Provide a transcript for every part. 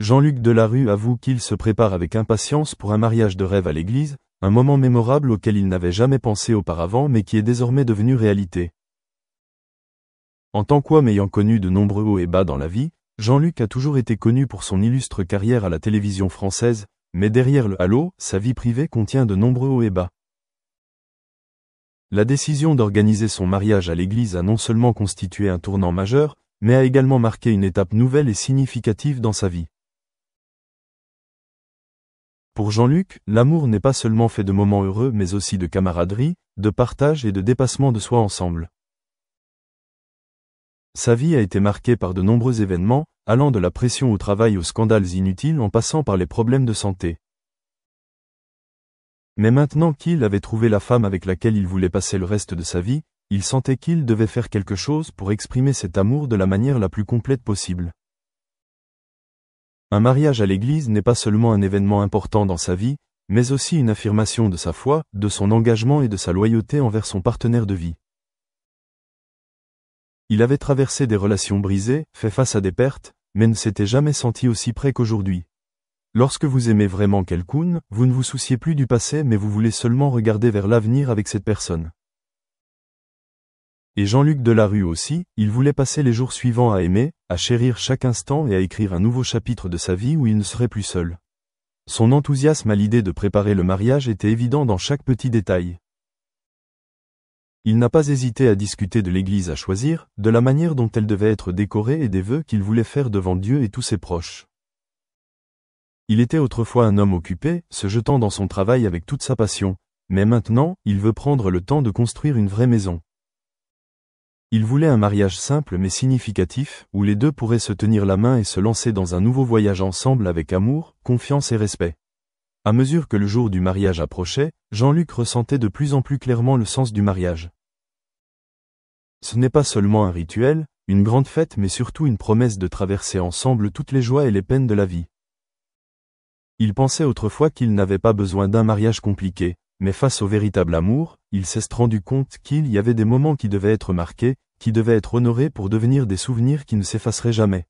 Jean-Luc Delarue avoue qu'il se prépare avec impatience pour un mariage de rêve à l'église, un moment mémorable auquel il n'avait jamais pensé auparavant mais qui est désormais devenu réalité. En tant qu'homme ayant connu de nombreux hauts et bas dans la vie, Jean-Luc a toujours été connu pour son illustre carrière à la télévision française, mais derrière le halo, sa vie privée contient de nombreux hauts et bas. La décision d'organiser son mariage à l'église a non seulement constitué un tournant majeur, mais a également marqué une étape nouvelle et significative dans sa vie. Pour Jean-Luc, l'amour n'est pas seulement fait de moments heureux mais aussi de camaraderie, de partage et de dépassement de soi ensemble. Sa vie a été marquée par de nombreux événements, allant de la pression au travail aux scandales inutiles en passant par les problèmes de santé. Mais maintenant qu'il avait trouvé la femme avec laquelle il voulait passer le reste de sa vie, il sentait qu'il devait faire quelque chose pour exprimer cet amour de la manière la plus complète possible. Un mariage à l'église n'est pas seulement un événement important dans sa vie, mais aussi une affirmation de sa foi, de son engagement et de sa loyauté envers son partenaire de vie. Il avait traversé des relations brisées, fait face à des pertes, mais ne s'était jamais senti aussi près qu'aujourd'hui. Lorsque vous aimez vraiment quelqu'un, vous ne vous souciez plus du passé mais vous voulez seulement regarder vers l'avenir avec cette personne. Et Jean-Luc Delarue aussi, il voulait passer les jours suivants à aimer, à chérir chaque instant et à écrire un nouveau chapitre de sa vie où il ne serait plus seul. Son enthousiasme à l'idée de préparer le mariage était évident dans chaque petit détail. Il n'a pas hésité à discuter de l'église à choisir, de la manière dont elle devait être décorée et des vœux qu'il voulait faire devant Dieu et tous ses proches. Il était autrefois un homme occupé, se jetant dans son travail avec toute sa passion, mais maintenant, il veut prendre le temps de construire une vraie maison. Il voulait un mariage simple mais significatif, où les deux pourraient se tenir la main et se lancer dans un nouveau voyage ensemble avec amour, confiance et respect. À mesure que le jour du mariage approchait, Jean-Luc ressentait de plus en plus clairement le sens du mariage. Ce n'est pas seulement un rituel, une grande fête mais surtout une promesse de traverser ensemble toutes les joies et les peines de la vie. Il pensait autrefois qu'il n'avait pas besoin d'un mariage compliqué, mais face au véritable amour, il s'est rendu compte qu'il y avait des moments qui devaient être marqués, qui devaient être honorés pour devenir des souvenirs qui ne s'effaceraient jamais.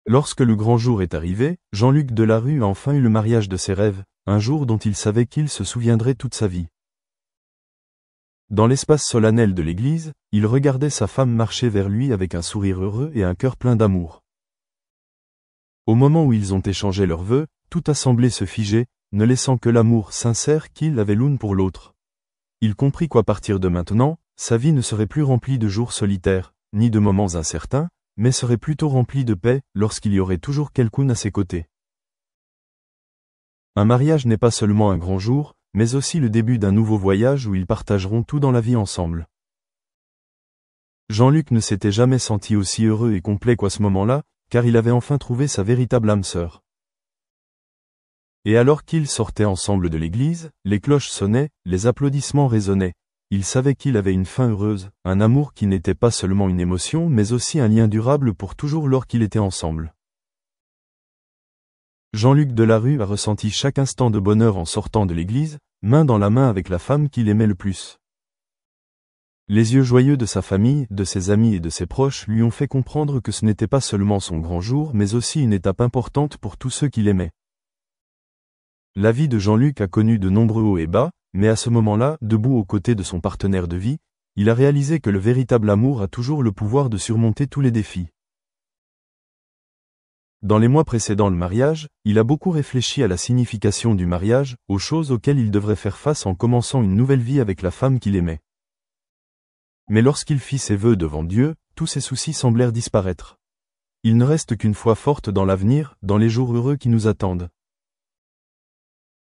Lorsque le grand jour est arrivé, Jean-Luc Delarue a enfin eu le mariage de ses rêves, un jour dont il savait qu'il se souviendrait toute sa vie. Dans l'espace solennel de l'église, il regardait sa femme marcher vers lui avec un sourire heureux et un cœur plein d'amour. Au moment où ils ont échangé leurs vœux, tout a semblé se figer, ne laissant que l'amour sincère qu'il avait l'une pour l'autre. Il comprit qu'à partir de maintenant, sa vie ne serait plus remplie de jours solitaires, ni de moments incertains, mais serait plutôt remplie de paix, lorsqu'il y aurait toujours quelqu'un à ses côtés. Un mariage n'est pas seulement un grand jour, mais aussi le début d'un nouveau voyage où ils partageront tout dans la vie ensemble. Jean-Luc ne s'était jamais senti aussi heureux et complet qu'à ce moment-là, car il avait enfin trouvé sa véritable âme sœur. Et alors qu'ils sortaient ensemble de l'église, les cloches sonnaient, les applaudissements résonnaient. Il savait qu'il avait une fin heureuse, un amour qui n'était pas seulement une émotion mais aussi un lien durable pour toujours lorsqu'ils étaient ensemble. Jean-Luc Delarue a ressenti chaque instant de bonheur en sortant de l'église, main dans la main avec la femme qu'il aimait le plus. Les yeux joyeux de sa famille, de ses amis et de ses proches lui ont fait comprendre que ce n'était pas seulement son grand jour mais aussi une étape importante pour tous ceux qui l'aimaient. La vie de Jean-Luc a connu de nombreux hauts et bas, mais à ce moment-là, debout aux côtés de son partenaire de vie, il a réalisé que le véritable amour a toujours le pouvoir de surmonter tous les défis. Dans les mois précédant le mariage, il a beaucoup réfléchi à la signification du mariage, aux choses auxquelles il devrait faire face en commençant une nouvelle vie avec la femme qu'il aimait. Mais lorsqu'il fit ses vœux devant Dieu, tous ses soucis semblèrent disparaître. Il ne reste qu'une foi forte dans l'avenir, dans les jours heureux qui nous attendent.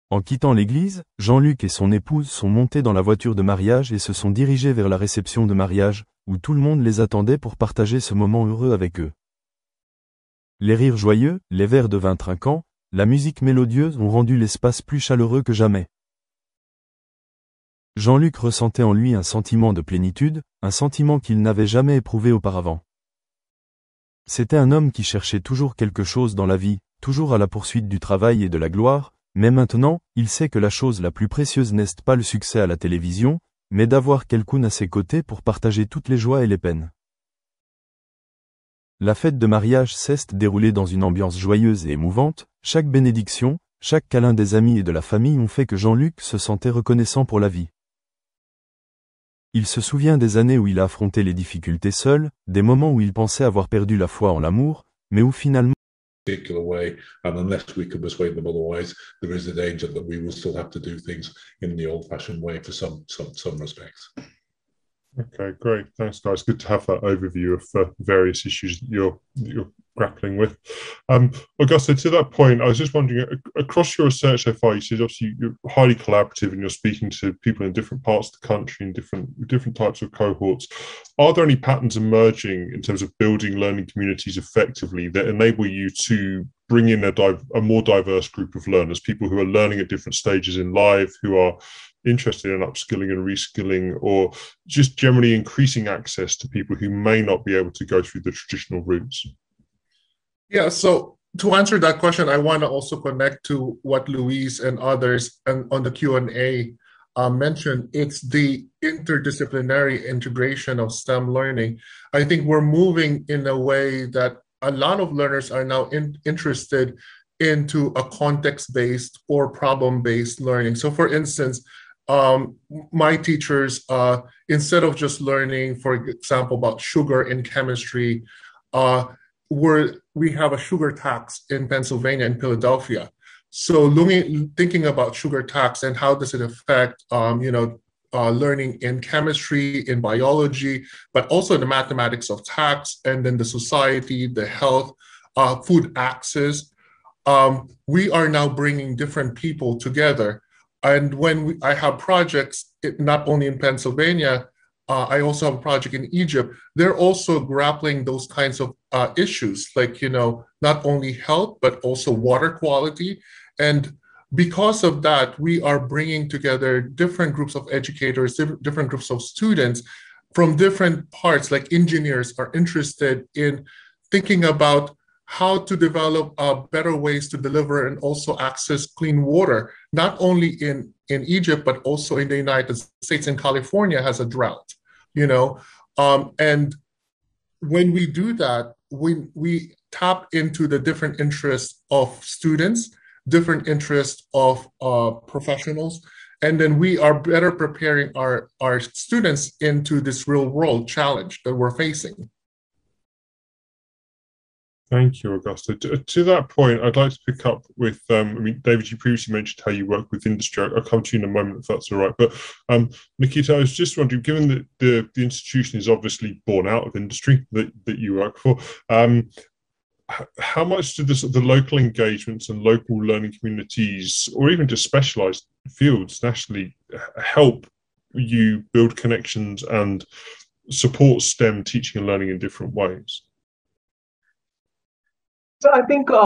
En quittant l'église, Jean-Luc et son épouse sont montés dans la voiture de mariage et se sont dirigés vers la réception de mariage, où tout le monde les attendait pour partager ce moment heureux avec eux. Les rires joyeux, les verres de vin trinquants, la musique mélodieuse ont rendu l'espace plus chaleureux que jamais. Jean-Luc ressentait en lui un sentiment de plénitude, un sentiment qu'il n'avait jamais éprouvé auparavant. C'était un homme qui cherchait toujours quelque chose dans la vie, toujours à la poursuite du travail et de la gloire, mais maintenant, il sait que la chose la plus précieuse n'est pas le succès à la télévision, mais d'avoir quelqu'un à ses côtés pour partager toutes les joies et les peines. La fête de mariage s'est déroulée dans une ambiance joyeuse et émouvante, chaque bénédiction, chaque câlin des amis et de la famille ont fait que Jean-Luc se sentait reconnaissant pour la vie. Il se souvient des années où il a affronté les difficultés seul, des moments où il pensait avoir perdu la foi en l'amour, mais où finalement particular way, and unless we can persuade them otherwise, there is a danger that we will still have to do things in the old-fashioned way for some respects. Okay, great. Thanks, guys. Good to have that overview of various issues that you're grappling with. Augusta, to that point, I was just wondering, across your research so far, you said obviously you're highly collaborative and you're speaking to people in different parts of the country and different types of cohorts. Are there any patterns emerging in terms of building learning communities effectively that enable you to bring in a more diverse group of learners, people who are learning at different stages in life, who are interested in upskilling and reskilling, or just generally increasing access to people who may not be able to go through the traditional routes? Yeah, so to answer that question, I want to also connect to what Louise and others and on the Q&A mentioned. It's the interdisciplinary integration of STEM learning. I think we're moving in a way that a lot of learners are now interested into a context-based or problem-based learning. So for instance, my teachers, instead of just learning, for example, about sugar in chemistry, we have a sugar tax in Pennsylvania and Philadelphia. So thinking about sugar tax and how does it affect, learning in chemistry, in biology, but also the mathematics of tax, and then the society, the health, food access. We are now bringing different people together. And when I have projects, not only in Pennsylvania, I also have a project in Egypt. They're also grappling those kinds of issues, like, not only health, but also water quality. And because of that, we are bringing together different groups of educators, different groups of students from different parts, like engineers are interested in thinking about how to develop better ways to deliver and also access clean water, not only in Egypt, but also in the United States. And California has a drought, and when we do that, we tap into the different interests of students, different interests of professionals, and then we are better preparing our students into this real world challenge that we're facing. Thank you, Augusta. To that point, I'd like to pick up with, David, you previously mentioned how you work with industry. I'll come to you in a moment if that's all right. But Nikita, I was just wondering, given that the institution is obviously born out of industry that you work for, how much do the local engagements and local learning communities, or even just specialized fields nationally, help you build connections and support STEM teaching and learning in different ways? So I think